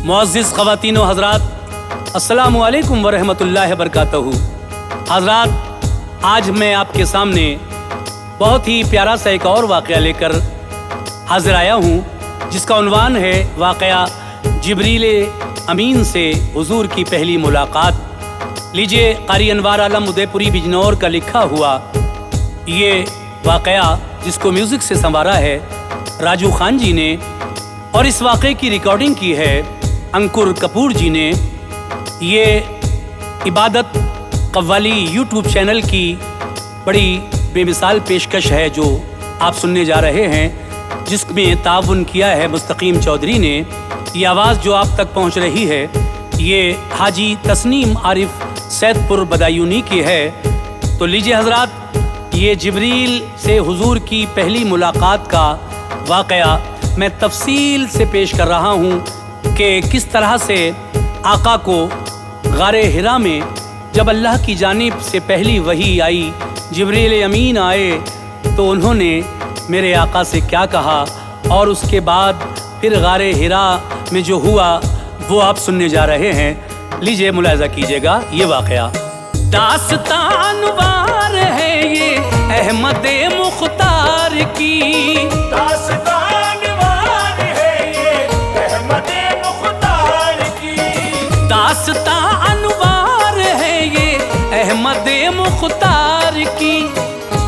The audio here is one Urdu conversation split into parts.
معزز خواتین و حضرات، السلام علیکم ورحمۃ اللہ وبرکاتہ۔ حضرات، آج میں آپ کے سامنے بہت ہی پیارا سا ایک اور واقعہ لے کر حاضر آیا ہوں، جس کا عنوان ہے واقعہ جبریل امین سے حضور کی پہلی ملاقات۔ لیجئے، قاری انوار عالم ادے پوری بجنور کا لکھا ہوا یہ واقعہ، جس کو میوزک سے سنوارا ہے راجو خان جی نے، اور اس واقعے کی ریکارڈنگ کی ہے انکر کپور جی نے۔ یہ عبادت قوالی یوٹیوب چینل کی بڑی بے مثال پیشکش ہے جو آپ سننے جا رہے ہیں، جس میں تعاون کیا ہے مستقیم چودھری نے۔ یہ آواز جو آپ تک پہنچ رہی ہے یہ حاجی تسنیم عارف سید پور بدایونی کی ہے۔ تو لیجئے حضرات، یہ جبریل سے حضور کی پہلی ملاقات کا واقعہ میں تفصیل سے پیش کر رہا ہوں کہ کس طرح سے آقا کو غار حرا میں جب اللہ کی جانب سے پہلی وحی آئی، جبریل امین آئے تو انہوں نے میرے آقا سے کیا کہا، اور اس کے بعد پھر غار حرا میں جو ہوا وہ آپ سننے جا رہے ہیں۔ لیجئے ملاحظہ کیجئے گا یہ واقعہ۔ داستان وار ہے یہ احمد مختار کی، داستان وار ہے یہ احمد مختار کی، داستان وار ہے یہ احمد مختار کی۔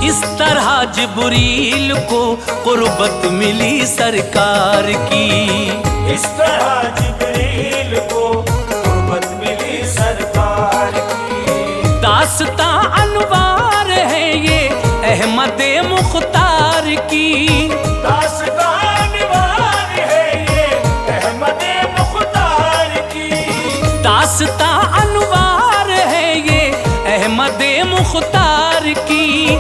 اس طرح جبریل کو قربت ملی سرکار کی، اس طرح جبریل کو قربت ملی سرکار کی۔ داستان انوار ہے یہ احمد مختار کی، داستان وار ہے یہ احمد مختار کی، داستان انوار ہے یہ احمد مختار کی۔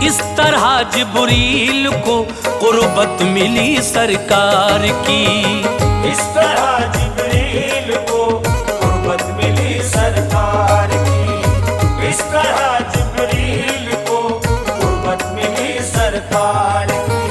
اس طرح جبریل کو قربت ملی سرکار کی، اس طرح جبریل کو قربت ملی سرکار کی، اس طرح جبریل کو قربت ملی سرکار کی۔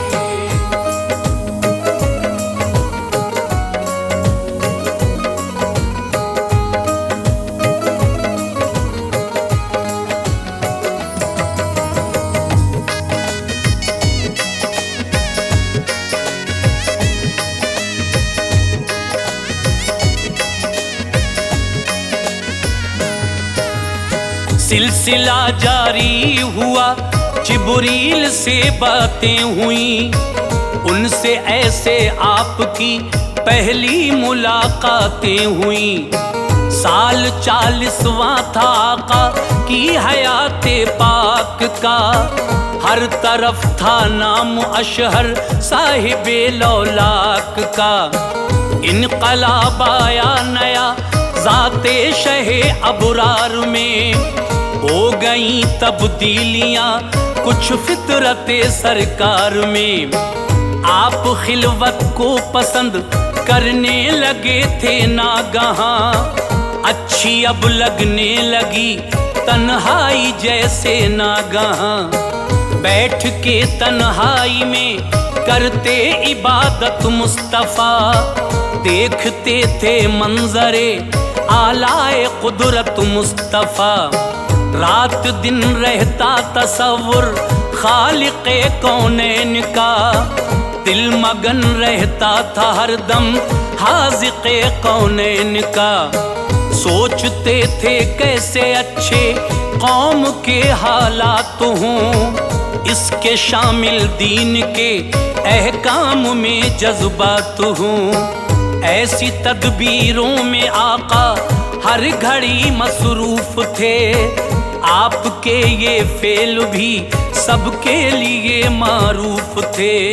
سلسلہ جاری ہوا، جبریل سے باتیں ہوئیں، ان سے ایسے آپ کی پہلی ملاقاتیں ہوئیں۔ سال 40واں تھا آقا کی حیات پاک کا، ہر طرف تھا نام اشہر صاحب لولاک کا۔ انقلاب آیا نیا ذات شہ ابرار میں، ہو گئیں تبدیلیاں کچھ فطرت سرکار میں۔ آپ خلوت کو پسند کرنے لگے تھے ناگہاں، اچھی اب لگنے لگی تنہائی جیسے ناگہاں۔ بیٹھ کے تنہائی میں کرتے عبادت مصطفیٰ، دیکھتے تھے منظرے آلائے قدرت مصطفیٰ۔ رات دن رہتا تصور خالق کونین کا، دل مگن رہتا تھا ہر دم حاذق کونین کا۔ سوچتے تھے کیسے اچھے قوم کے حالات ہوں، اس کے شامل دین کے احکام میں جذبات ہوں۔ ایسی تدبیروں میں آقا ہر گھڑی مصروف تھے، آپ کے یہ فعل بھی سب کے لیے معروف تھے۔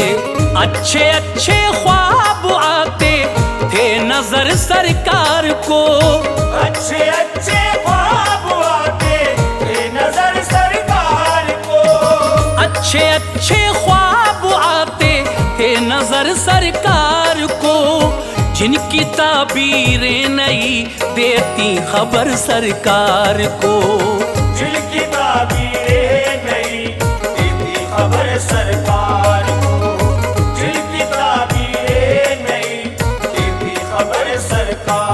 اچھے اچھے خواب آتے تھے نظر سرکار کو، اچھے اچھے خواب آتے تھے نظر سرکار کو، اچھے اچھے خواب آتے تھے نظر سرکار کو۔ جن کی تعبیریں نہیں دیتی خبر سرکار کو، جن کی تعبیریں نہیں دیتی خبر سرکار کو، جن کی تعبیریں نہیں دیتی خبر سرکار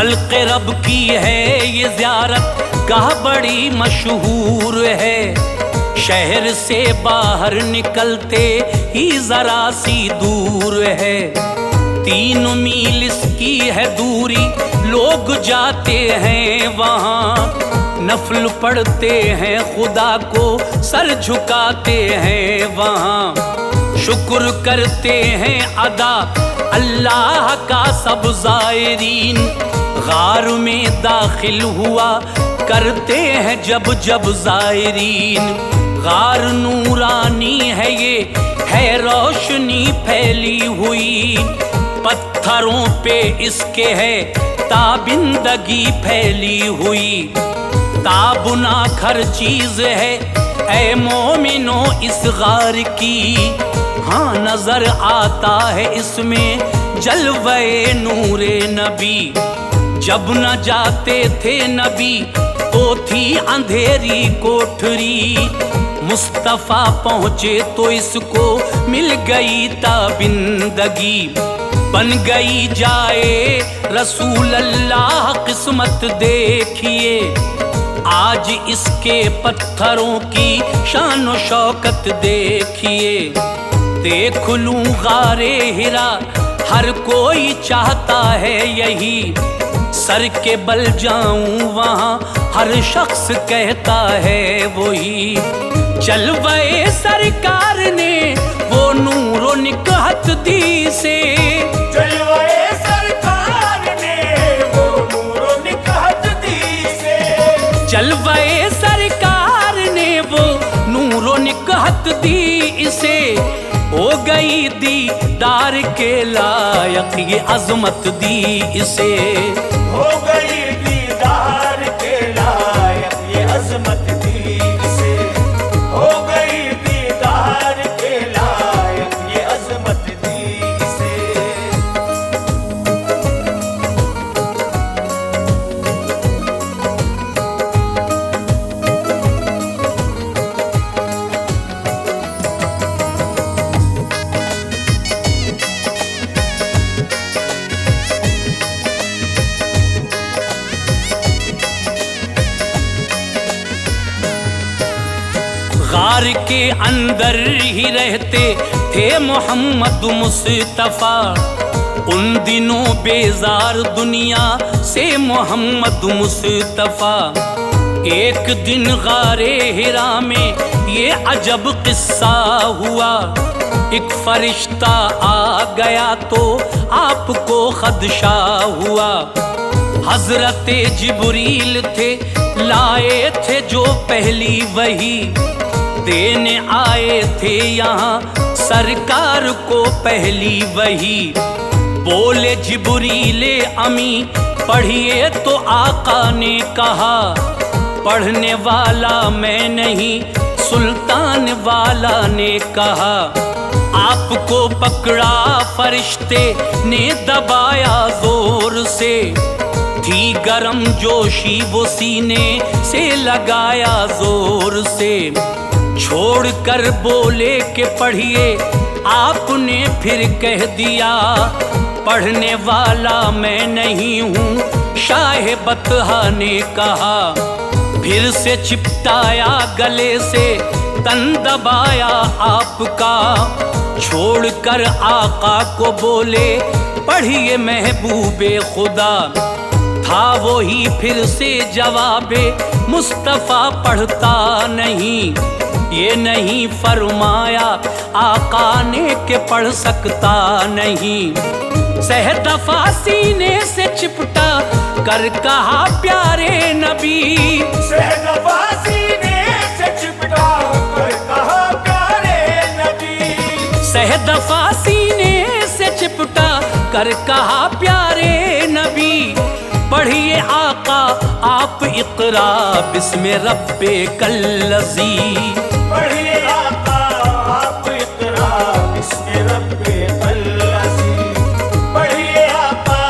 خلق رب کی ہے یہ زیارت گاہ بڑی مشہور ہے، شہر سے باہر نکلتے ہی ذرا سی دور ہے، 3 میل اس کی ہے دوری، لوگ جاتے ہیں وہاں، نفل پڑھتے ہیں خدا کو سر جھکاتے ہیں وہاں، شکر کرتے ہیں ادا اللہ کا سب زائرین، غار میں داخل ہوا کرتے ہیں جب جب زائرین، غار نورانی ہے یہ ہے روشنی پھیلی ہوئی، پتھروں پہ اس کے ہے تابندگی پھیلی ہوئی، تابناک ہر چیز ہے اے مومنو اس غار کی، ہاں نظر آتا ہے اس میں جلوہ نور نبی، جب نہ جاتے تھے نبی تو تھی اندھیری کوٹھری، مصطفیٰ پہنچے تو اس کو مل گئی تابندگی، بن گئی جائے رسول اللہ قسمت دیکھیے، آج اس کے پتھروں کی شان و شوکت دیکھیے، دیکھ لوں غار ہرا ہر کوئی چاہتا ہے یہی، سر کے بل جاؤں وہاں ہر شخص کہتا ہے وہی، جلوہ سرکار نے وہ نور و نکہت دی سے، جلوہ سرکار نے وہ نور و نکہت دی سے، جلوہ سرکار نے وہ نور و نکہت دی اسے، ہو گئی دیدار کے لائق یہ عظمت دی اسے، ہو گئی دیدار کے لائق یہ عظمت دی اسے، ہو گئی دیدار کے لائق یہ عظمت دی اسے۔ غار کے اندر ہی رہتے تھے محمد مصطفیٰ، ان دنوں بیزار دنیا سے محمد مصطفیٰ، ایک دن غار ہرا میں یہ عجب قصہ ہوا، ایک فرشتہ آ گیا تو آپ کو خدشہ ہوا، حضرت جبریل تھے لائے تھے جو پہلی وحی، دینے آئے تھے یہاں سرکار کو پہلی وحی، بولے جبریل امی پڑھیے تو آقا نے کہا، پڑھنے والا میں نہیں سلطان والا نے کہا، آپ کو پکڑا فرشتے نے دبایا زور سے، تھی گرم جوشی وہ سینے سے لگایا زور سے، چھوڑ کر بولے کہ پڑھیے، آپ نے پھر کہہ دیا پڑھنے والا میں نہیں ہوں، شاہ بطحہ نے کہا، پھر سے چپٹایا گلے سے تن دبایا آپ کا، چھوڑ کر آقا کو بولے پڑھیے محبوب خدا، تھا وہی پھر سے جواب مصطفیٰ پڑھتا نہیں، یہ نہیں فرمایا آقا نے کہ پڑھ سکتا نہیں، سہ دفعہ سینے سے چپٹا کر کہا پیارے نبی، سہ دفعہ سینے سے چپٹا کر کہا پیارے نبی، سہ دفعہ سینے سے چپٹا کر کہا پیارے نبی، پڑھیے آقا آپ اقرا بسم ربک الذی، پڑھیے آقا آپ اقرا بسم ربک الذی، پڑھیے آقا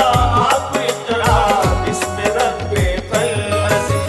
آپ اقرا بسم ربک الذی۔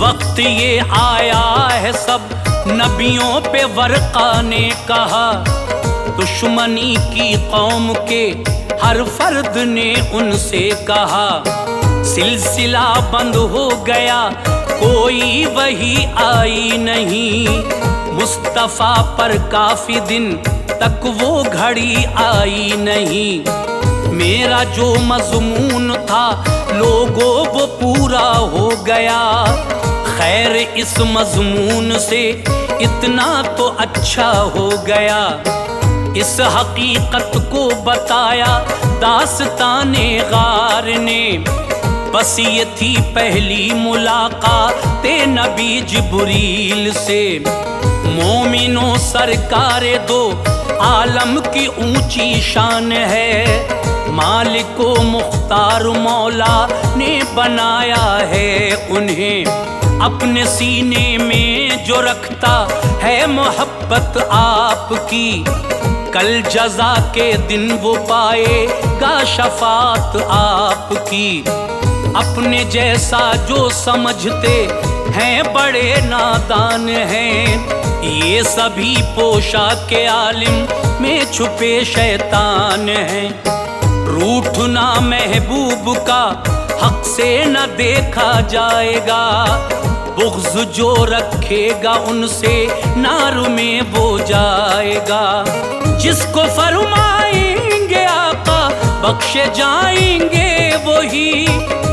وقت یہ آیا ہے سب نبیوں پہ ورقہ نے کہا، دشمنی کی قوم کے ہر فرد نے ان سے کہا، سلسلہ بند ہو گیا کوئی وحی آئی نہیں، مصطفیٰ پر کافی دن تک وہ گھڑی آئی نہیں، میرا جو مضمون تھا لوگوں وہ پورا ہو گیا، خیر اس مضمون سے اتنا تو اچھا ہو گیا، اس حقیقت کو بتایا داستان غار نے، بس یہ تھی پہلی ملاقات نبی جبریل سے، مومنوں سرکار دو عالم کی اونچی شان ہے، مالک و مختار مولا نے بنایا ہے انہیں، اپنے سینے میں جو رکھتا ہے محبت آپ کی، کل جزا کے دن وہ پائے گا شفاعت آپ کی، اپنے جیسا جو سمجھتے ہیں بڑے نادان ہیں، یہ سبھی پوشاک عالم میں چھپے شیطان ہیں، روٹھنا محبوب کا حق سے نہ دیکھا جائے گا، بغض جو رکھے گا ان سے نار میں وہ جائے گا، جس کو فرمائیں گے آقا بخشے جائیں گے وہی،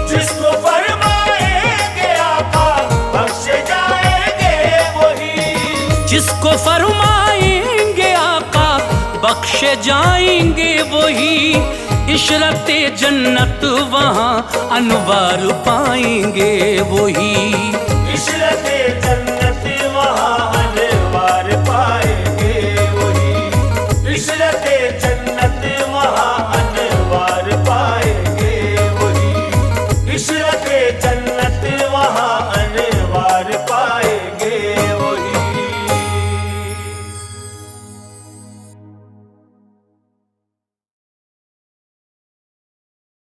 جس کو فرمائیں گے آقا بخشے جائیں گے وہی، جس کو فرمائیں گے آقا بخشے جائیں گے وہی، عشرت جنت وہاں انوار پائیں گے وہی۔